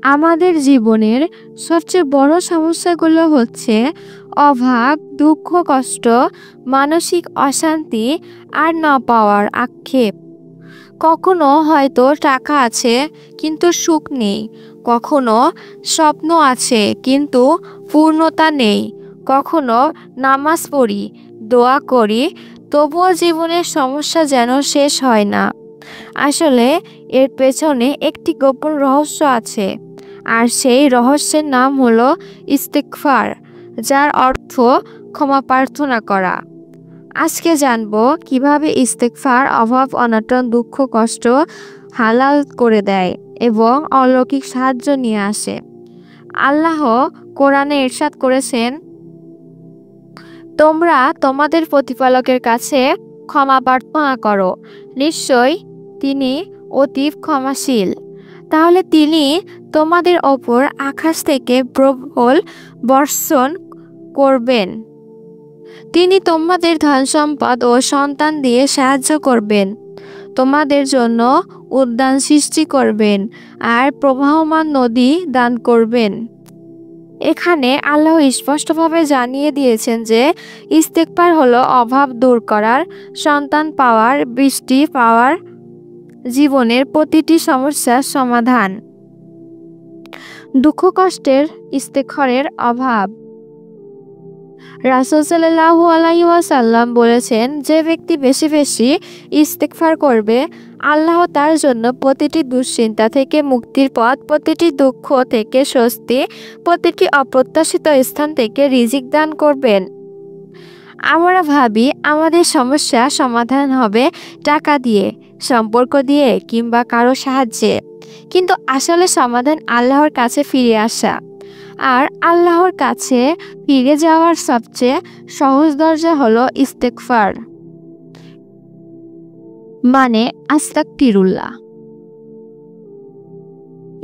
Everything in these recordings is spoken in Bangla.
আমাদের জীবনের সবচেয়ে বড় সমস্যাগুলো হচ্ছে অভাব, দুঃখ, কষ্ট, মানসিক অশান্তি আর না পাওয়ার আক্ষেপ। কখনো হয়তো টাকা আছে কিন্তু সুখ নেই, কখনো স্বপ্ন আছে কিন্তু পূর্ণতা নেই, কখনো নামাজ পড়ি, দোয়া করি, তবুও জীবনের সমস্যা যেন শেষ হয় না। আসলে এর পেছনে একটি গোপন রহস্য আছে, আর সেই রহস্যের নাম হলো ইস্তিগফার, যার অর্থ ক্ষমা প্রার্থনা করা। আজকে জানবো কিভাবে ইস্তিগফার অভাব, অনটন, দুঃখ, কষ্ট হালাল করে দেয় এবং অলৌকিক সাহায্য নিয়ে আসে। আল্লাহ কোরআনে ইরশাদ করেছেন, তোমরা তোমাদের প্রতিপালকের কাছে ক্ষমা প্রার্থনা করো, নিশ্চয়ই তিনি অতি ক্ষমাশীল। তাহলে তিনি তোমাদের ওপর আকাশ থেকে প্রবল বর্ষণ করবেন। তিনি তোমাদের ধন সম্পদ ও সন্তান দিয়ে সাহায্য করবেন, তোমাদের জন্য উদ্যান সৃষ্টি করবেন আর প্রবাহমান নদী দান করবেন। এখানে আল্লাহ স্পষ্টভাবে জানিয়ে দিয়েছেন যে ইস্তিগফার হলো অভাব দূর করার, সন্তান পাওয়ার, বৃষ্টি পাওয়ার, জীবনের প্রতিটি সমস্যার সমাধান। দুঃখ কষ্টের ইস্তিগফারের অভাব। রাসূল সাল্লাল্লাহু আলাইহি ওয়াসাল্লাম বলেছেন, যে ব্যক্তি বেশি বেশি ইস্তিগফার করবে, আল্লাহ তার জন্য প্রতিটি দুশ্চিন্তা থেকে মুক্তির পথ, প্রতিটি দুঃখ থেকে স্বস্তি, প্রতিটি অপ্রত্যাশিত স্থান থেকে রিজিক দান করবেন। আমরা ভাবি আমাদের সমস্যা সমাধান হবে টাকা দিয়ে, সম্পর্ক দিয়ে কিংবা কারো সাহায্যে, কিন্তু আসলে সমাধান আল্লাহর কাছে ফিরে আসা। আর আল্লাহর কাছে ফিরে যাওয়ার সবচেয়ে সহজ দরজা হলো ইস্তিগফার, মানে আস্তাগফিরুল্লাহ।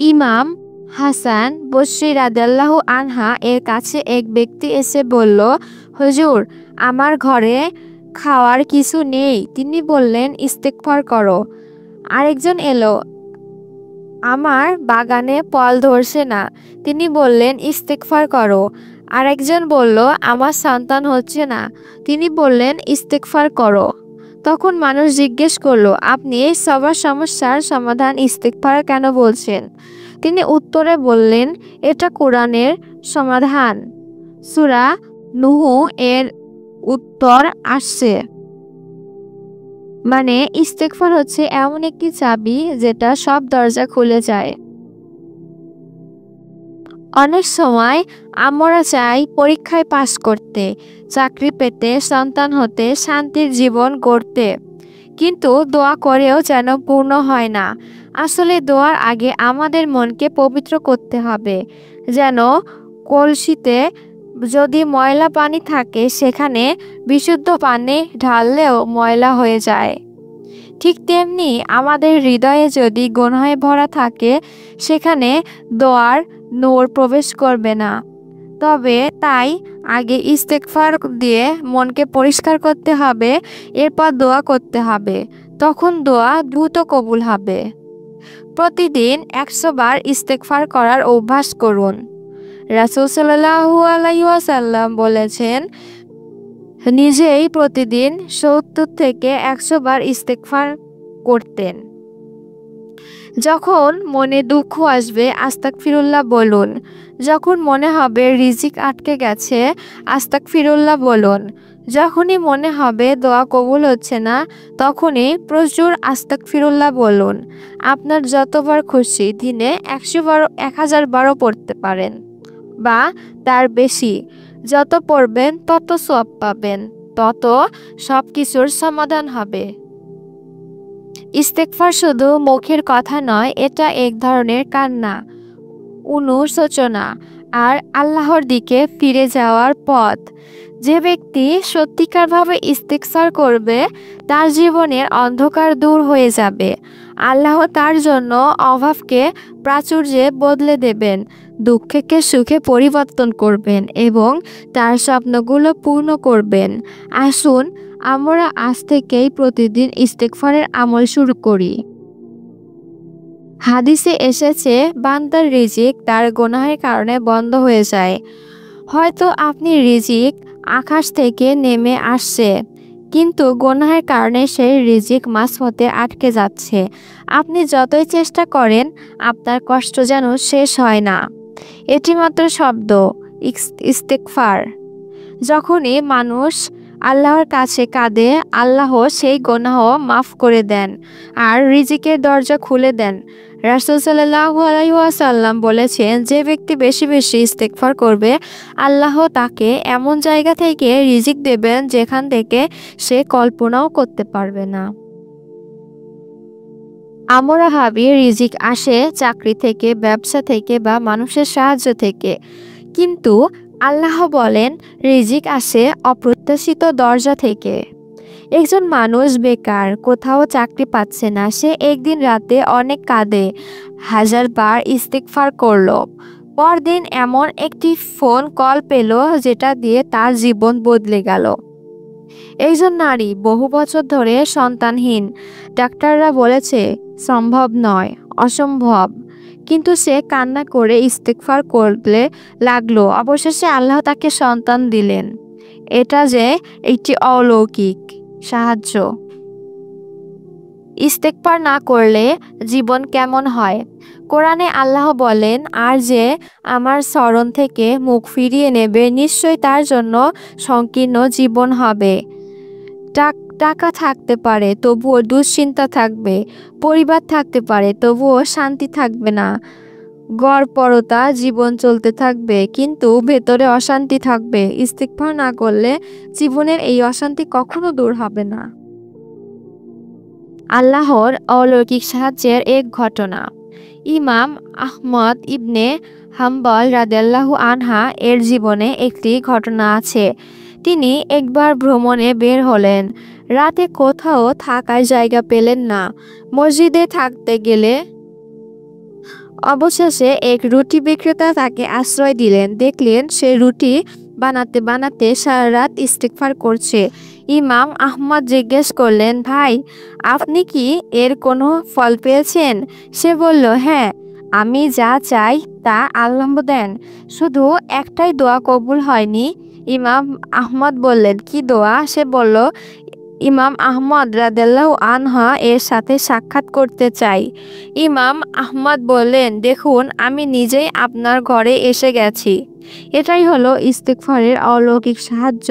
ইমাম হাসান বসরি রাদিয়াল্লাহু আনহা এর কাছে এক ব্যক্তি এসে বলল, হুজুর, আমার ঘরে খাওয়ার কিছু নেই। তিনি বললেন, ইস্তিগফার করো। আরেকজন এলো, আমার বাগানে ফল ধরছে না। তিনি বললেন, ইস্তিগফার করো। আরেকজন বলল, আমার সন্তান হচ্ছে না। তিনি বললেন, ইস্তিগফার করো। তখন মানুষ জিজ্ঞেস করলো, আপনি সবার সমস্যার সমাধান ইস্তিগফার কেন বলছেন? তিনি উত্তরে বললেন, এটা কোরআনের সমাধান। সূরা নূহ এর উত্তর আসছে, মানে ইস্তিগফার হচ্ছে এমন একটি চাবি যেটা সব দরজা খুলে যায়। অনেক সময় আমরা চাই পরীক্ষায় পাস করতে, চাকরি পেতে, সন্তান হতে, শান্তির জীবন গড়তে, কিন্তু দোয়া করেও যেন পূর্ণ হয় না। আসলে দোয়ার আগে আমাদের মনকে পবিত্র করতে হবে। যেন কলসিতে যদি ময়লা পানি থাকে, সেখানে বিশুদ্ধ পানি ঢাললেও ময়লা হয়ে যায়। ঠিক তেমনি আমাদের হৃদয়ে যদি গুনাহে ভরা থাকে, সেখানে দোয়ার নূর প্রবেশ করবে না। তবে তাই আগে ইস্তিগফার দিয়ে মনকে পরিষ্কার করতে হবে, এরপর দোয়া করতে হবে, তখন দোয়া দ্রুত কবুল হবে। প্রতিদিন 100 বার ইস্তিগফার করার অভ্যাস করুন। রাসূল সাল্লাল্লাহু আলাইহি ওয়াসাল্লাম বলেছেন, নিজেই প্রতিদিন 70 থেকে 100 বার ইস্তিগফার করতেন। যখন মনে দুঃখ আসবে, আস্তাগফিরুল্লাহ বলুন। যখন মনে হবে রিজিক আটকে গেছে, আস্তাগফিরুল্লাহ বলুন। যখনই মনে হবে দোয়া কবুল হচ্ছে না, তখনই প্রচুর আস্তাগফিরুল্লাহ বলুন। আপনার যতবার খুশি দিনে 100 বার, 1000 বারও পড়তে পারেন বা তার বেশি। যত পড়বেন তত সওয়াব পাবেন, তত সব কিছুর সমাধান হবে। ইস্তিগফার শুধু মুখের কথা নয়, এটা এক ধরনের কান্না, অনুশোচনা আর আল্লাহর দিকে ফিরে যাওয়ার পথ। যে ব্যক্তি সত্যিকারভাবে ইস্তিগফার করবে, তার জীবনের অন্ধকার দূর হয়ে যাবে। আল্লাহ তার জন্য অভাবকে প্রাচুর্যে বদলে দেবেন, দুঃখকে সুখে পরিবর্তন করবেন এবং তার স্বপ্নগুলো পূর্ণ করবেন। আসুন আমরা আজ থেকেই প্রতিদিন ইস্তিগফারের আমল শুরু করি। হাদিসে এসেছে বান্দার রিজিক তার গুনাহের কারণে বন্ধ হয়ে যায়। হয়তো আপনি রিজিক আকাশ থেকে নেমে আসছে, কিন্তু গুনাহের কারণে সেই রিজিক মাঝপথে আটকে যাচ্ছে। আপনি যতই চেষ্টা করেন আপনার কষ্ট যেন শেষ হয় না। এটি মাত্র শব্দ, ইস্তেগফার। যখনই মানুষ আল্লাহর কাছে কাঁদে, আল্লাহ সেই গুনাহ মাফ করে দেন আর রিজিকের দরজা খুলে দেন। রাসূল সাল্লাল্লাহু আলাইহি ওয়াসাল্লাম বলেছেন, যে ব্যক্তি বেশি বেশি ইস্তেগফার করবে আল্লাহ তাকে এমন জায়গা থেকে রিজিক দেবেন যেখান থেকে সে কল্পনাও করতে পারবে না। আমরা ভাবি রিজিক আসে চাকরি থেকে, ব্যবসা থেকে বা মানুষের সাহায্য থেকে, কিন্তু আল্লাহ বলেন রিজিক আসে অপ্রত্যাশিত দরজা থেকে। একজন মানুষ বেকার, কোথাও চাকরি পাচ্ছে না, সে একদিন রাতে অনেক কাঁদে, হাজারবার ইস্তিগফার করলো। পরদিন এমন একটি ফোন কল পেল যেটা দিয়ে তার জীবন বদলে গেল। একজন নারী বহু বছর ধরে সন্তানহীন, ডাক্তাররা বলেছে সম্ভব নয়, অসম্ভব, কিন্তু সে কান্না করে ইস্তিগফার করতে লাগলো। অবশেষে আল্লাহ তাকে সন্তান দিলেন। এটা যে একটি অলৌকিক সাহায্য। ইস্তেগফার না করলে জীবন কেমন হয়? কোরআনে আল্লাহ বলেন, আর যে আমার স্মরণ থেকে মুখ ফিরিয়ে নেবে নিশ্চয়ই তার জন্য সংকীর্ণ জীবন হবে। টাকা থাকতে পারে তবুও দুশ্চিন্তা থাকবে, পরিবার থাকতে পারে তবুও শান্তি থাকবে না, গড়পড়তা জীবন চলতে থাকবে কিন্তু ভেতরে অশান্তি থাকবে। ইস্তিগফার না করলে জীবনের এই অশান্তি কখনো দূর হবে না। আল্লাহর অলৌকিক সাহায্যের এক ঘটনা। ইমাম আহমদ ইবনে হাম্বল রাদিয়াল্লাহু আনহা এর জীবনে একটি ঘটনা আছে। তিনি একবার ভ্রমণে বের হলেন। রাতে কোথাও থাকার জায়গা পেলেন না। মসজিদে থাকতে গেলে অবশেষে এক রুটি বিক্রেতা তাকে আশ্রয় দিলেন। দেখলেন সে রুটি বানাতে বানাতে সারা রাত ইস্তিগফার করছে। ইমাম আহমদ জিজ্ঞেস করলেন, ভাই, আপনি কি এর কোনো ফল পেয়েছেন? সে বলল, হ্যাঁ, আমি যা চাই তা আল্লাহ দেন, শুধু একটাই দোয়া কবুল হয়নি। ইমাম আহমদ বললেন, কি দোয়া? সে বলল, ইমাম আহমদ রাদিয়াল্লাহু আনহা এর সাথে সাক্ষাৎ করতে চাই। ইমাম আহমদ বললেন, দেখুন, আমি নিজেই আপনার ঘরে এসে গেছি। এটাই হলো ইস্তিগফারের অলৌকিক সাহায্য।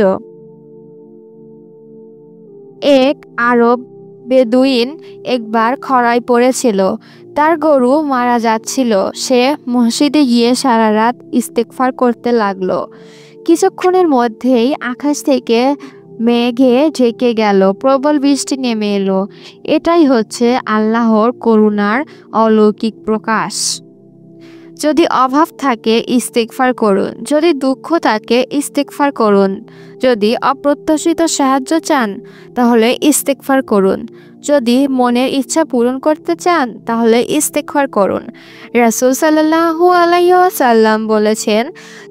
এক আরব বেদুইন একবার খরায় পড়েছিল। তার গরু মারা যাচ্ছিল। সে মসজিদে গিয়ে সারা রাত ইস্তিগফার করতে লাগলো। কিছুক্ষণের মধ্যেই আকাশ থেকে মেঘে ঢেকে গেল, প্রবল বৃষ্টি নেমে এলো। এটাই হচ্ছে আল্লাহর করুণার অলৌকিক প্রকাশ। যদি অভাব থাকে ইস্তিগফার করুন, যদি দুঃখ থাকে ইস্তিগফার করুন, যদি অপ্রত্যাশিত সাহায্য চান তাহলে ইস্তিগফার করুন, যদি মনের ইচ্ছা পূরণ করতে চান তাহলে ইস্তিগফার করুন। রাসূল সাল্লাল্লাহু আলাইহি ওয়াসাল্লাম বলেছেন,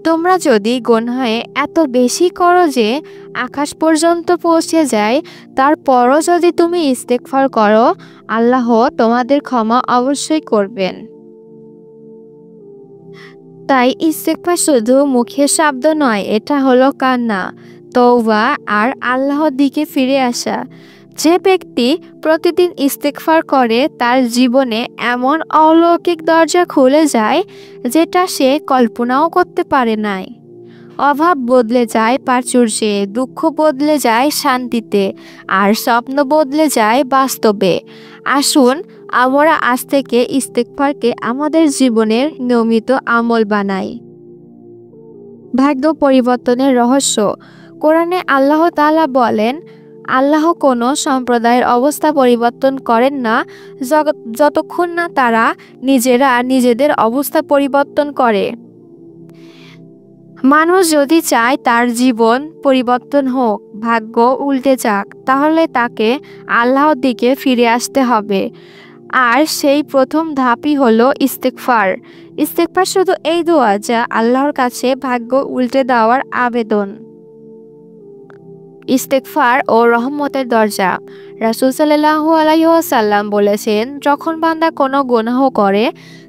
তোমরা যদি গুনাহে এত বেশি করো যে আকাশ পর্যন্ত পৌঁছে যায়, তারপরও যদি তুমি ইস্তিগফার করো, আল্লাহ তোমাদের ক্ষমা অবশ্যই করবেন। তাই ইস্তিগফার শুধু মুখের শব্দ নয়, এটা হলো কান্না, তওবা আর আল্লাহর দিকে ফিরে আসা। যে ব্যক্তি প্রতিদিন ইস্তিগফার করে তার জীবনে এমন অলৌকিক দরজা খুলে যায় যেটা সে কল্পনাও করতে পারে নাই। অভাব বদলে যায় প্রাচুর্যে, দুঃখ বদলে যায় শান্তিতে, আর স্বপ্ন বদলে যায় বাস্তবে। আসুন আমরা আজ থেকে ইস্তিগফারকে আমাদের জীবনের নিয়মিত আমল বানাই। ভাগ্য পরিবর্তনের রহস্য। কোরআনে আল্লাহ তাআলা বলেন, আল্লাহ কোনো সম্প্রদায়ের অবস্থা পরিবর্তন করেন না যতক্ষণ না তারা নিজেরা নিজেদের অবস্থা পরিবর্তন করে। মানুষ যদি চায় তার জীবন পরিবর্তন হোক, ভাগ্য উল্টে যাক, তাহলে তাকে আল্লাহর দিকে ফিরে আসতে হবে। আর সেই প্রথম ধাপই হলো ইস্তিগফার। ইস্তিগফার শুধু এই দোয়া যা আল্লাহর কাছে ভাগ্য উল্টে দেওয়ার আবেদন। ইস্তিগফার ও রহমতের দরজা। রাসূল সাল্লাল্লাহু আলাইহি ওয়াসাল্লাম বলেছেন, যখন বান্দা কোনো গুনাহ করে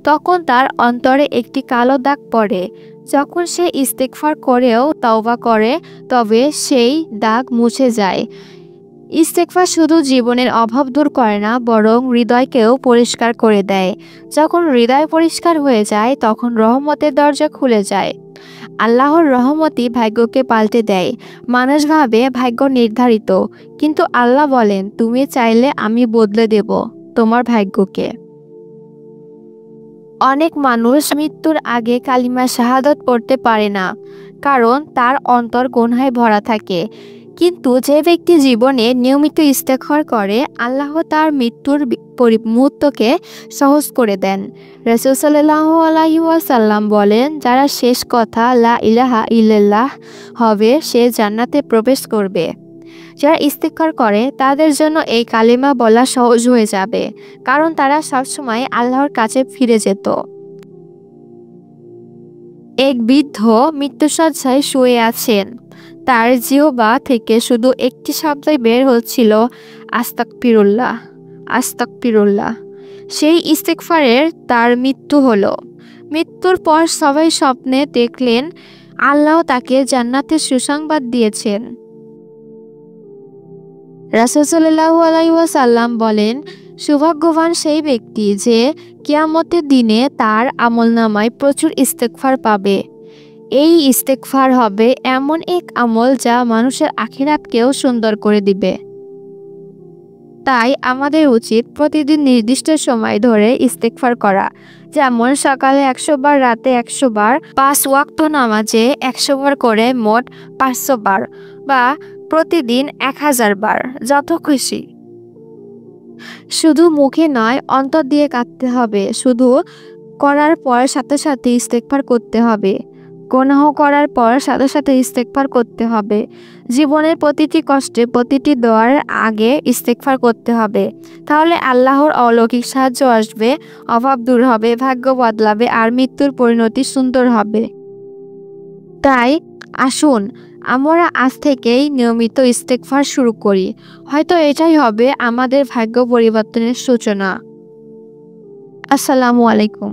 তখন তার অন্তরে একটি কালো দাগ পড়ে। যখন সে ইস্তেগফার করেও তওবা করে তবে সেই দাগ মুছে যায়। ইস্তেগফার শুধু জীবনের অভাব দূর করে না, বরং হৃদয়কেও পরিষ্কার করে দেয়। যখন হৃদয় পরিষ্কার হয়ে যায় তখন রহমতের দরজা খুলে যায়। আল্লাহর রহমতই ভাগ্যকে পাল্টে দেয়। মানুষ ভাবে ভাগ্য নির্ধারিত, কিন্তু আল্লাহ বলেন, তুমি চাইলে আমি বদলে দেব তোমার ভাগ্যকে। অনেক মানুষ মৃত্যুর আগে কালিমা শাহাদত পড়তে পারে না, কারণ তার অন্তর গুনাহে ভরা থাকে। কিন্তু যে ব্যক্তি জীবনে নিয়মিত ইস্তেগফার করে, আল্লাহ তার মৃত্যুর মুহূর্তকে সহজ করে দেন। রাসূল সাল্লাল্লাহু আলাইহি ওয়াসাল্লাম বলেন, যারা শেষ কথা লা ইলাহা ইল্লাল্লাহ হবে সে জান্নাতে প্রবেশ করবে। যারা ইস্তেগফার করে তাদের জন্য এই কালিমা বলা সহজ হয়ে যাবে, কারণ তারা সবসময় আল্লাহর কাছে ফিরে যেত। এক বৃদ্ধ মৃত্যুশয্যায় শুয়ে আছেন। তার জিহ্বা থেকে শুধু একটি শব্দই বের হচ্ছিল, আস্তাগফিরুল্লাহ, আস্তাগফিরুল্লাহ। সেই ইস্তেগফারের তার মৃত্যু হলো। মৃত্যুর পর সবাই স্বপ্নে দেখলেন আল্লাহ তাকে জান্নাতের সুসংবাদ দিয়েছেন। রাসূল সাল্লাল্লাহু আলাইহি ওয়াসাল্লাম বলেন, সৌভাগ্যবান সেই ব্যক্তি যে কিয়ামতের দিনে তার আমলনামায় প্রচুর ইস্তেগফার পাবে। এই ইস্তেগফার হবে এমন এক আমল যা মানুষের আখিরাতকেও সুন্দর করে দিবে। তাই আমাদের উচিত প্রতিদিন নির্দিষ্ট সময় ধরে ইস্তেগফার করা, যেমন সকালে 100 বার, রাতে 100 বার, 5 ওয়াক্ত নামাজে 100 বার করে মোট 500 বার, বা প্রতিদিন 1000 বার, যত খুশি। শুধু মুখে নয়, অন্তর দিয়ে কাঁদতে হবে। শুধু করার পর সাথে সাথে ইস্তেগফার করতে হবে। গুনাহ করার পর সাথে সাথে ইস্তেগফার করতে হবে। জীবনের প্রতিটি কষ্টে, প্রতিটি দোয়ার আগে ইস্তেগফার করতে হবে। তাহলে আল্লাহর অলৌকিক সাহায্য আসবে, অভাব দূর হবে, ভাগ্য বদলাবে, আর মৃত্যুর পরিণতি সুন্দর হবে। তাই আসুন আমরা আজ থেকেই নিয়মিত ইস্তেগফার শুরু করি। হয়তো এটাই হবে আমাদের ভাগ্য পরিবর্তনের সূচনা। আসসালামু আলাইকুম।